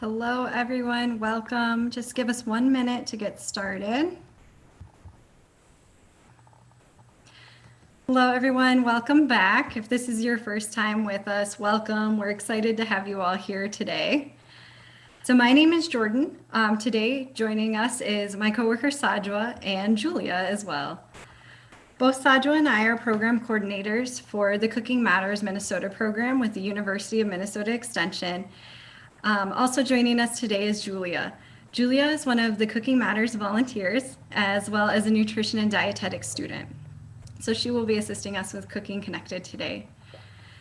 Hello, everyone. Welcome. Just give us 1 minute to get started. Hello, everyone. Welcome back. If this is your first time with us, welcome. We're excited to have you all here today. So my name is Jordan. Today, joining us is my coworker Sajwa and Julia as well. Both Sajwa and I are program coordinators for the Cooking Matters Minnesota program with the University of Minnesota Extension. Also joining us today is Julia. Julia is one of the Cooking Matters volunteers, as well as a nutrition and dietetics student. So she will be assisting us with Cooking Connected today.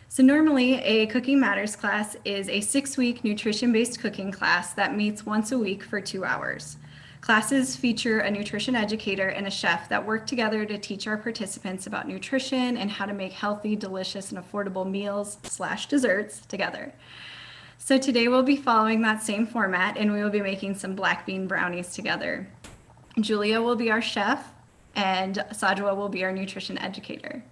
So normally a Cooking Matters class is a 6-week nutrition-based cooking class that meets once a week for 2 hours. Classes feature a nutrition educator and a chef that work together to teach our participants about nutrition and how to make healthy, delicious, and affordable meals/desserts together. So today we'll be following that same format and we will be making some black bean brownies together. Julia will be our chef and Sajwa will be our nutrition educator.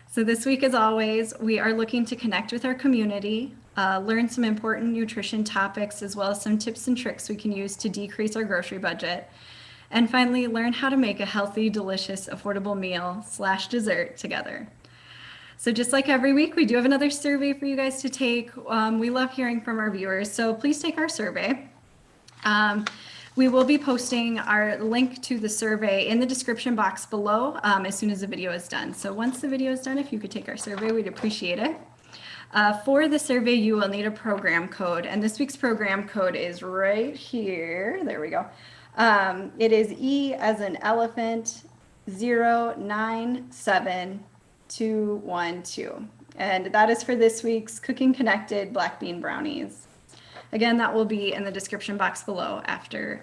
So this week, as always, we are looking to connect with our community, learn some important nutrition topics, as well as some tips and tricks we can use to decrease our grocery budget. And finally, learn how to make a healthy, delicious, affordable meal/dessert together. So just like every week, we do have another survey for you guys to take. We love hearing from our viewers, so please take our survey. We will be posting our link to the survey in the description box below as soon as the video is done. So once the video is done, if you could take our survey, we'd appreciate it. For the survey, you will need a program code, and this week's program code is right here. There we go. It is E as in elephant 097212, and that is for this week's Cooking Connected Black Bean Brownies. Again, that will be in the description box below after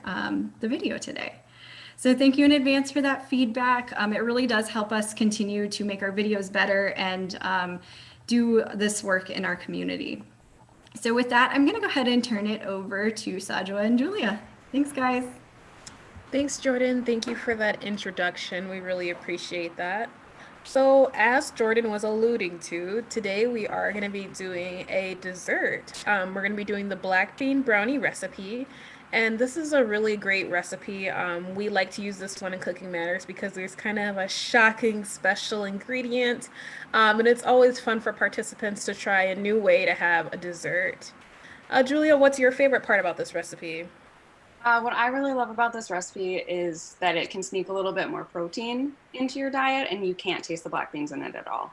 the video today. So thank you in advance for that feedback. It really does help us continue to make our videos better and do this work in our community. So with that, I'm gonna go ahead and turn it over to Sajwa and Julia. Thanks, guys. Thanks, Jordan. Thank you for that introduction. We really appreciate that. So, as Jordan was alluding to, today we are going to be doing a dessert. We're going to be doing the black bean brownie recipe. And this is a really great recipe. We like to use this one in Cooking Matters because there's kind of a shocking special ingredient. And it's always fun for participants to try a new way to have a dessert. Julia, what's your favorite part about this recipe? What I really love about this recipe is that it can sneak a little bit more protein into your diet and you can't taste the black beans in it at all.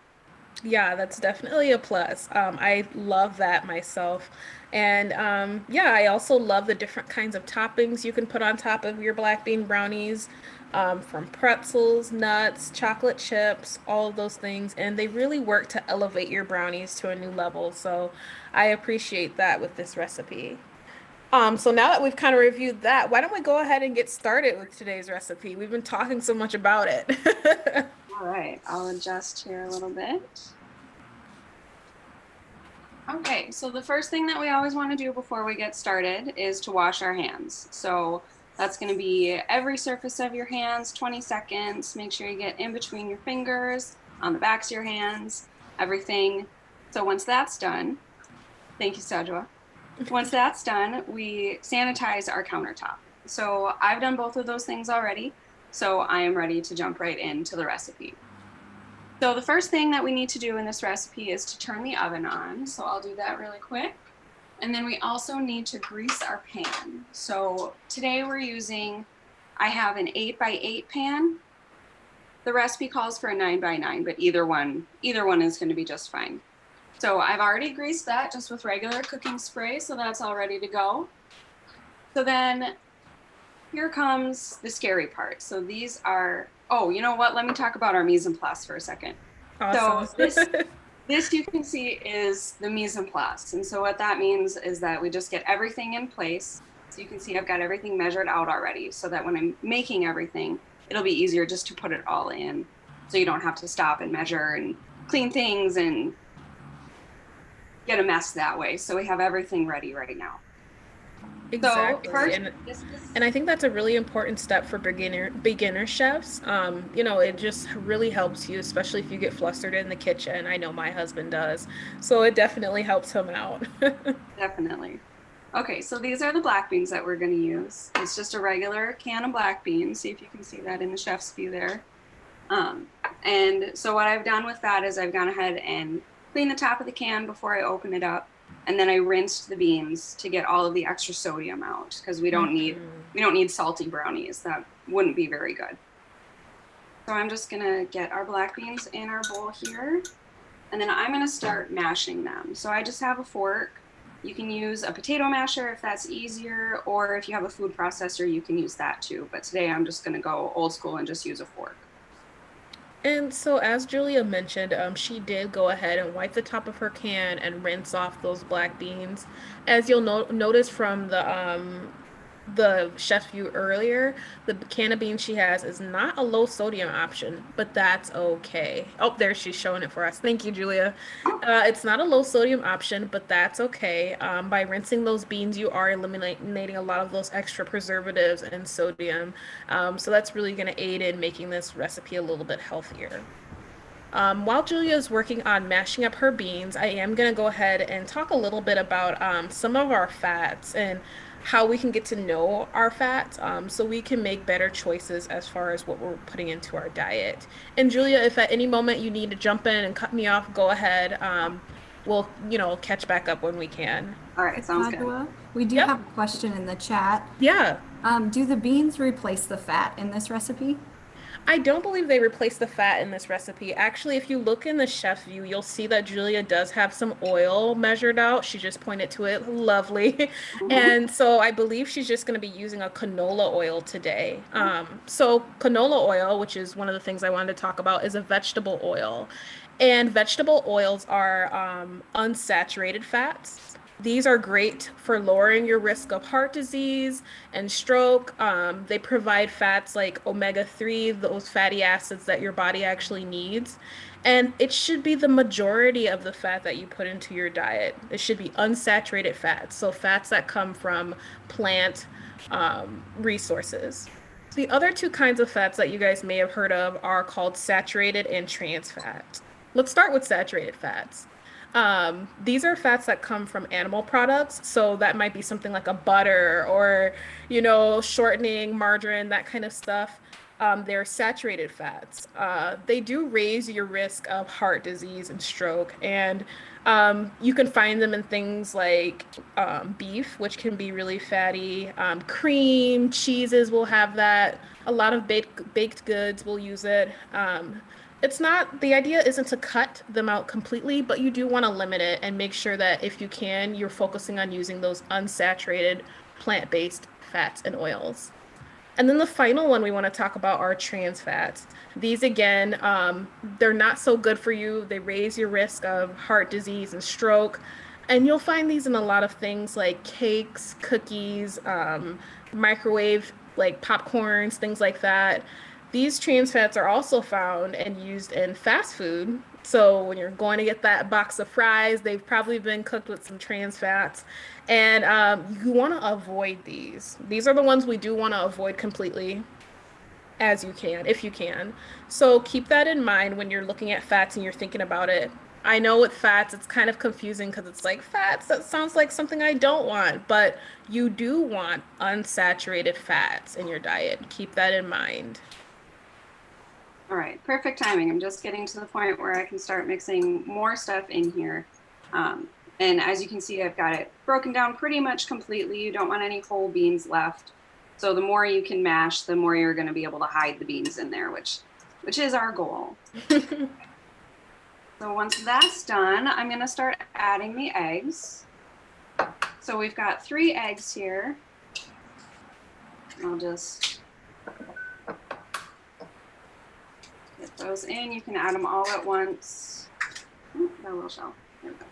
Yeah, that's definitely a plus. I love that myself. And yeah, I also love the different kinds of toppings you can put on top of your black bean brownies, from pretzels, nuts, chocolate chips, all of those things. And they really work to elevate your brownies to a new level. So I appreciate that with this recipe. So now that we've kind of reviewed that, why don't we go ahead and get started with today's recipe? We've been talking so much about it. All right, I'll adjust here a little bit. Okay, so the first thing that we always want to do before we get started is to wash our hands. So that's going to be every surface of your hands, 20 seconds. Make sure you get in between your fingers, on the backs of your hands, everything. So once that's done, thank you, Sajwa. Once that's done, we sanitize our countertop. So I've done both of those things already, so I am ready to jump right into the recipe. So the first thing that we need to do in this recipe is to turn the oven on. So I'll do that really quick. And then we also need to grease our pan. So today I have an 8x8 pan. The recipe calls for a 9x9, but either one is going to be just fine. So I've already greased that just with regular cooking spray, so that's all ready to go. So then here comes the scary part. So these are, oh, you know what? Let me talk about our Mesoplast for a second. Awesome. So this you can see is the Mesoplast. And so what that means is that we just get everything in place. So you can see I've got everything measured out already so that when I'm making everything, it'll be easier just to put it all in. So you don't have to stop and measure and clean things and get a mess that way. So we have everything ready right now. Exactly. So first, and I think that's a really important step for beginner chefs. It just really helps you, especially if you get flustered in the kitchen. I know my husband does. So it definitely helps him out. Definitely. Okay, so these are the black beans that we're going to use. It's just a regular can of black beans. See if you can see that in the chef's view there. Um, and so what I've done with that is I've gone ahead and cleaned the top of the can before I open it up. And then I rinsed the beans to get all of the extra sodium out because we don't need salty brownies. That wouldn't be very good. So I'm just gonna get our black beans in our bowl here. And then I'm gonna start mashing them. So I just have a fork. You can use a potato masher if that's easier, or if you have a food processor, you can use that too. But today I'm just gonna go old school and just use a fork. And so, as Julia mentioned, she did go ahead and wipe the top of her can and rinse off those black beans. As you'll notice from the chef's view earlier, the can of beans she has is not a low sodium option, but that's okay. Oh, there she's showing it for us. Thank you, Julia. It's not a low sodium option, but that's okay. By rinsing those beans, you are eliminating a lot of those extra preservatives and sodium. So that's really going to aid in making this recipe a little bit healthier. While Julia is working on mashing up her beans, I am going to go ahead and talk a little bit about some of our fats and how we can get to know our fats so we can make better choices as far as what we're putting into our diet. And Julia, if at any moment you need to jump in and cut me off, go ahead. We'll, catch back up when we can. All right, sounds good. Padua, we do Yep. have a question in the chat. Yeah. Do the beans replace the fat in this recipe? I don't believe they replaced the fat in this recipe. Actually, if you look in the chef view, you'll see that Julia does have some oil measured out. She just pointed to it. Lovely. And so I believe she's just going to be using a canola oil today. So canola oil, which is one of the things I wanted to talk about, is a vegetable oil. And vegetable oils are unsaturated fats. These are great for lowering your risk of heart disease and stroke. They provide fats like omega-3, those fatty acids that your body actually needs. And it should be the majority of the fat that you put into your diet. It should be unsaturated fats, so fats that come from plant resources. The other two kinds of fats that you guys may have heard of are called saturated and trans fats. Let's start with saturated fats. These are fats that come from animal products, so that might be something like a butter or, shortening, margarine, that kind of stuff. They're saturated fats. They do raise your risk of heart disease and stroke, and you can find them in things like beef, which can be really fatty. Cream, cheeses will have that. A lot of baked goods will use it. The idea isn't to cut them out completely, but you do want to limit it and make sure that if you can, you're focusing on using those unsaturated plant-based fats and oils. And then the final one we want to talk about are trans fats. These, again, they're not so good for you. They raise your risk of heart disease and stroke. And you'll find these in a lot of things like cakes, cookies, microwave, like popcorns, things like that. These trans fats are also found and used in fast food. So when you're going to get that box of fries, they've probably been cooked with some trans fats. And you want to avoid these. These are the ones we do want to avoid completely as you can, if you can. So keep that in mind when you're looking at fats and you're thinking about it. I know with fats, it's kind of confusing because it's like fats, that sounds like something I don't want, but you do want unsaturated fats in your diet. Keep that in mind. All right, perfect timing. I'm just getting to the point where I can start mixing more stuff in here. And as you can see, I've got it broken down pretty much completely. You don't want any whole beans left. So the more you can mash, the more you're going to be able to hide the beans in there, which is our goal. So once that's done, I'm going to start adding the eggs. So we've got 3 eggs here. I'll just get those in. You can add them all at once. Ooh, that little shell. There we go.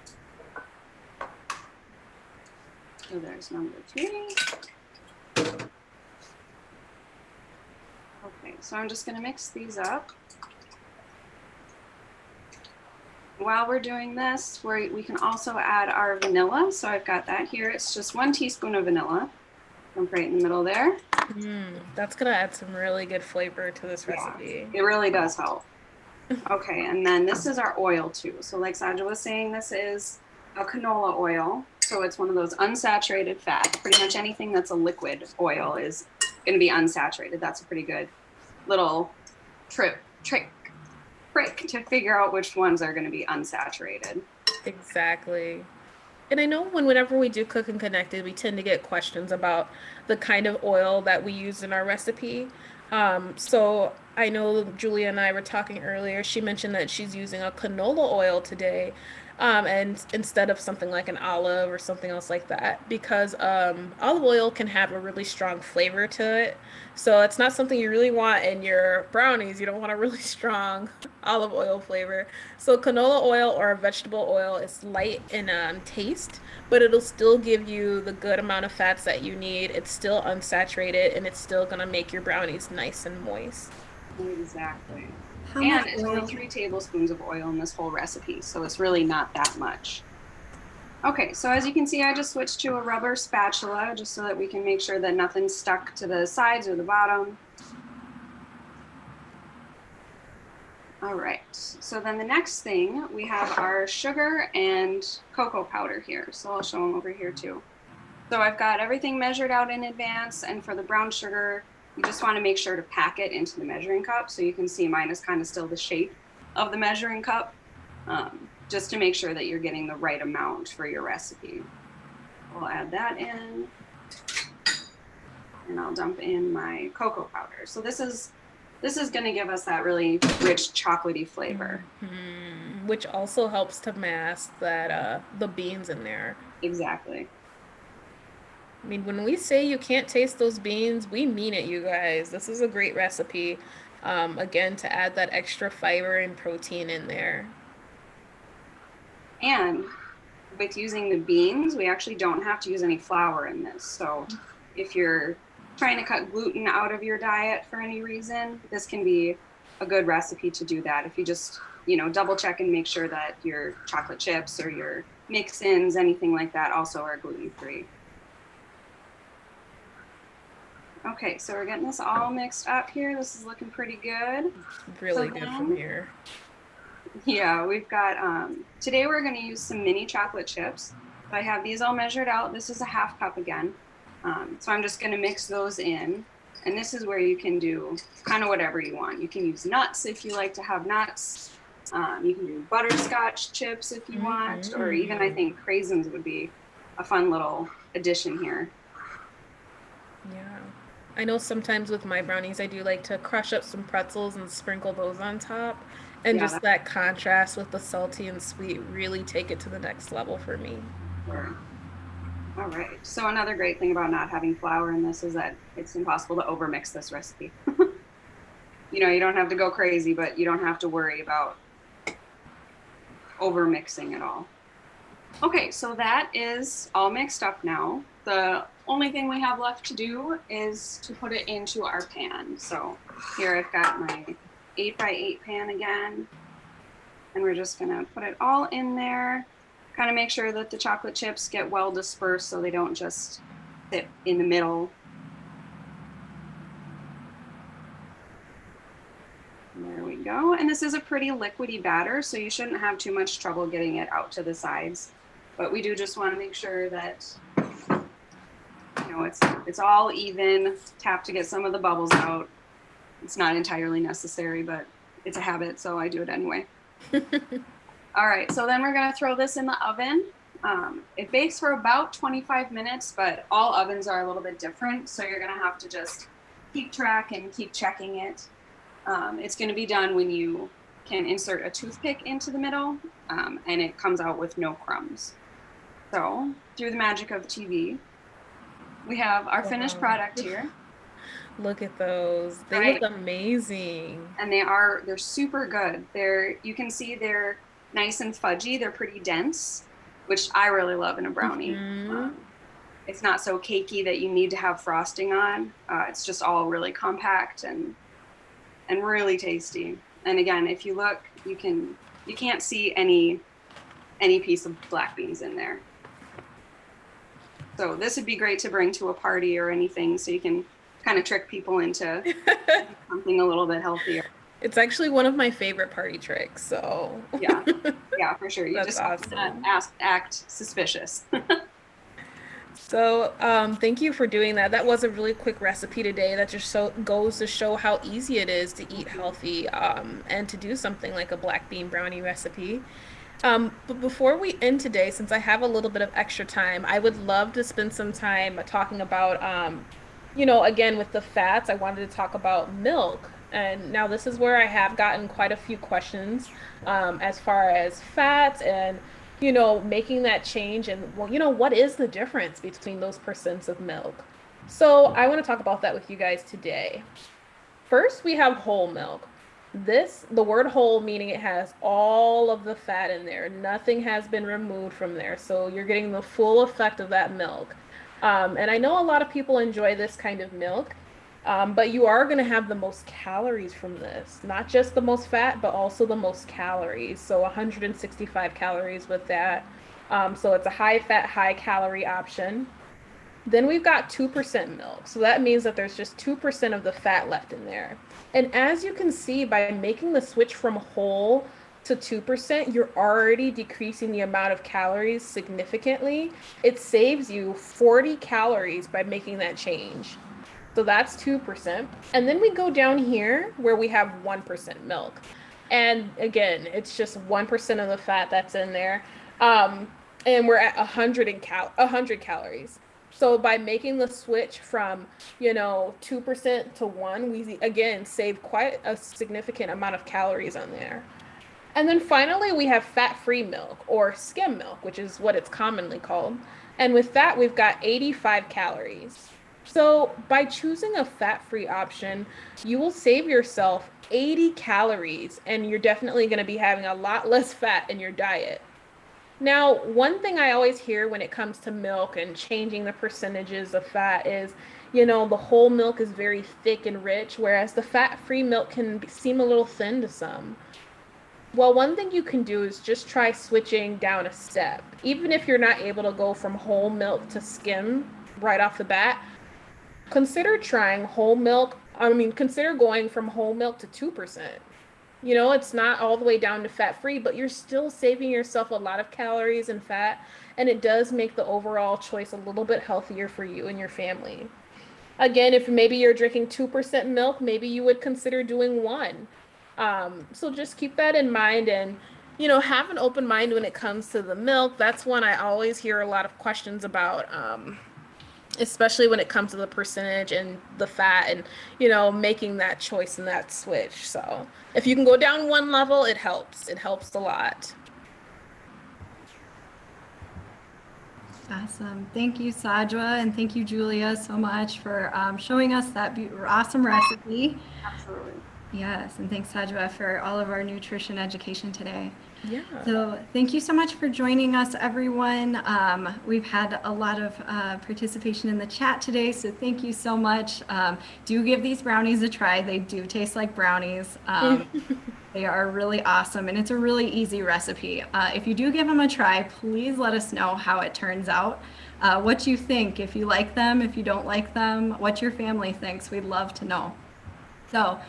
So there's number 3. Okay, so I'm just going to mix these up. While we're doing this, we can also add our vanilla. So I've got that here. It's just 1 teaspoon of vanilla. Dump right in the middle there. That's going to add some really good flavor to this recipe. It really does help. Okay, and then this is our oil too. So like Saja was saying, this is a canola oil. So it's one of those unsaturated fats. Pretty much anything that's a liquid oil is going to be unsaturated. That's a pretty good little trick to figure out which ones are going to be unsaturated. Exactly. And I know whenever we do Cook and Connected, we tend to get questions about the kind of oil that we use in our recipe. So I know Julia and I were talking earlier. She mentioned that she's using a canola oil today, and instead of something like an olive or something else like that, because olive oil can have a really strong flavor to it. So it's not something you really want in your brownies. You don't want a really strong olive oil flavor. So canola oil or a vegetable oil is light in taste, but it'll still give you the good amount of fats that you need. It's still unsaturated and it's still gonna make your brownies nice and moist. Exactly. How And much it's oil? only 3 tablespoons of oil in this whole recipe, so it's really not that much. Okay, so as you can see, I just switched to a rubber spatula just so that we can make sure that nothing's stuck to the sides or the bottom. All right, so then the next thing, we have our sugar and cocoa powder here. So I'll show them over here too. So I've got everything measured out in advance, and for the brown sugar, you just want to make sure to pack it into the measuring cup. So you can see mine is kind of still the shape of the measuring cup, just to make sure that you're getting the right amount for your recipe. We'll add that in, and I'll dump in my cocoa powder. So this is going to give us that really rich chocolatey flavor. Which also helps to mask that the beans in there. Exactly. I mean, when we say you can't taste those beans, we mean it, you guys. This is a great recipe. Again, to add that extra fiber and protein in there. And with using the beans, we actually don't have to use any flour in this. So if you're trying to cut gluten out of your diet for any reason, this can be a good recipe to do that. If you just, double check and make sure that your chocolate chips or your mix-ins, anything like that, also are gluten-free. Okay, so we're getting this all mixed up here. This is looking pretty good. Really good from here. Yeah, we've got, today we're going to use some mini chocolate chips. So I have these all measured out. This is a 1/2 cup again. So I'm just going to mix those in. And this is where you can do kind of whatever you want. You can use nuts if you like to have nuts. You can do butterscotch chips if you want, or even I think craisins would be a fun little addition here. Yeah. I know sometimes with my brownies, I do like to crush up some pretzels and sprinkle those on top. And Yeah, just that contrast with the salty and sweet really take it to the next level for me. sure. All right. So another great thing about not having flour in this is that it's impossible to overmix this recipe. You don't have to go crazy, but you don't have to worry about overmixing at all. Okay, so that is all mixed up now. The only thing we have left to do is to put it into our pan. So here I've got my 8x8 pan again, and we're just gonna put it all in there. Kind of make sure that the chocolate chips get well dispersed so they don't just sit in the middle. There we go. And this is a pretty liquidy batter, so you shouldn't have too much trouble getting it out to the sides. But we do just want to make sure that it's all even. Tap to get some of the bubbles out. It's not entirely necessary, but it's a habit, so I do it anyway. All right, so then we're gonna throw this in the oven. It bakes for about 25 minutes, but all ovens are a little bit different, so you're gonna have to just keep track and keep checking it. It's gonna be done when you can insert a toothpick into the middle, and it comes out with no crumbs. So through the magic of TV, we have our finished product here. Look at those. They Right. look amazing. And they're super good. You can see they're nice and fudgy. They're pretty dense, which I really love in a brownie. It's not so cakey that you need to have frosting on. It's just all really compact and really tasty. And again, if you look, you can't see any piece of black beans in there. So this would be great to bring to a party or anything, so you can kind of trick people into something a little bit healthier. It's actually one of my favorite party tricks, so. Yeah, for sure. You That's just have to awesome. act suspicious. So, thank you for doing that. That was a really quick recipe today that just goes to show how easy it is to eat healthy, and to do something like a black bean brownie recipe. But before we end today, since I have a little bit of extra time, I would love to spend some time talking about, again, with the fats, I wanted to talk about milk. And now this is where I have gotten quite a few questions, as far as fats and, making that change. And, well, what is the difference between those percents of milk? So I want to talk about that with you guys today. First, we have whole milk. The word whole meaning it has all of the fat in there. Nothing has been removed from there. So you're getting the full effect of that milk. And I know a lot of people enjoy this kind of milk, but you are going to have the most calories from this. Not just the most fat, but also the most calories. So 165 calories with that. So it's a high fat, high calorie option. Then we've got 2% milk. So that means that there's just 2% of the fat left in there. And as you can see, by making the switch from whole to 2%, you're already decreasing the amount of calories significantly. It saves you 40 calories by making that change. So that's 2%. And then we go down here where we have 1% milk. And again, it's just 1% of the fat that's in there. And we're at 100 calories. So by making the switch from, 2% to 1, we again save quite a significant amount of calories on there. And then finally, we have fat-free milk or skim milk, which is what it's commonly called. And with that, we've got 85 calories. So by choosing a fat-free option, you will save yourself 80 calories, and you're definitely going to be having a lot less fat in your diet. Now, one thing I always hear when it comes to milk and changing the percentages of fat is, the whole milk is very thick and rich, whereas the fat-free milk can seem a little thin to some. Well, one thing you can do is just try switching down a step. Even if you're not able to go from whole milk to skim right off the bat, consider trying whole milk. Consider going from whole milk to 2%. It's not all the way down to fat free, but you're still saving yourself a lot of calories and fat, and it does make the overall choice a little bit healthier for you and your family. Again, if maybe you're drinking 2% milk, maybe you would consider doing one. So just keep that in mind and, have an open mind when it comes to the milk. That's one I always hear a lot of questions about. Especially when it comes to the percentage and the fat and, making that choice and that switch. So if you can go down one level, it helps. It helps a lot. Awesome. Thank you, Sajwa, and thank you, Julia, so much for showing us that awesome recipe. Absolutely. Yes, and thanks, Sajwa, for all of our nutrition education today. Yeah. So thank you so much for joining us, everyone. We've had a lot of participation in the chat today, so thank you so much. Do give these brownies a try. They do taste like brownies. They are really awesome, and it's a really easy recipe. If you do give them a try, please let us know how it turns out, what you think, if you like them, if you don't like them, what your family thinks. We'd love to know. So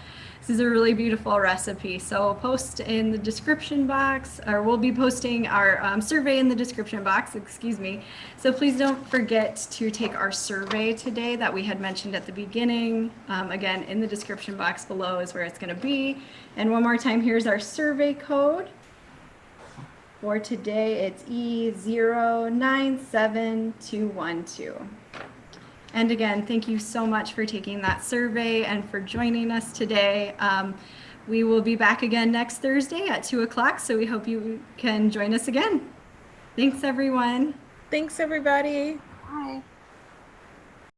this is a really beautiful recipe. So post in the description box, or we'll be posting our survey in the description box, excuse me. So please don't forget to take our survey today that we had mentioned at the beginning. Again, in the description box below is where it's gonna be. And one more time, here's our survey code. For today, it's E097212. And again, thank you so much for taking that survey and for joining us today. We will be back again next Thursday at 2 o'clock, so we hope you can join us again. Thanks, everyone. Thanks, everybody. Bye.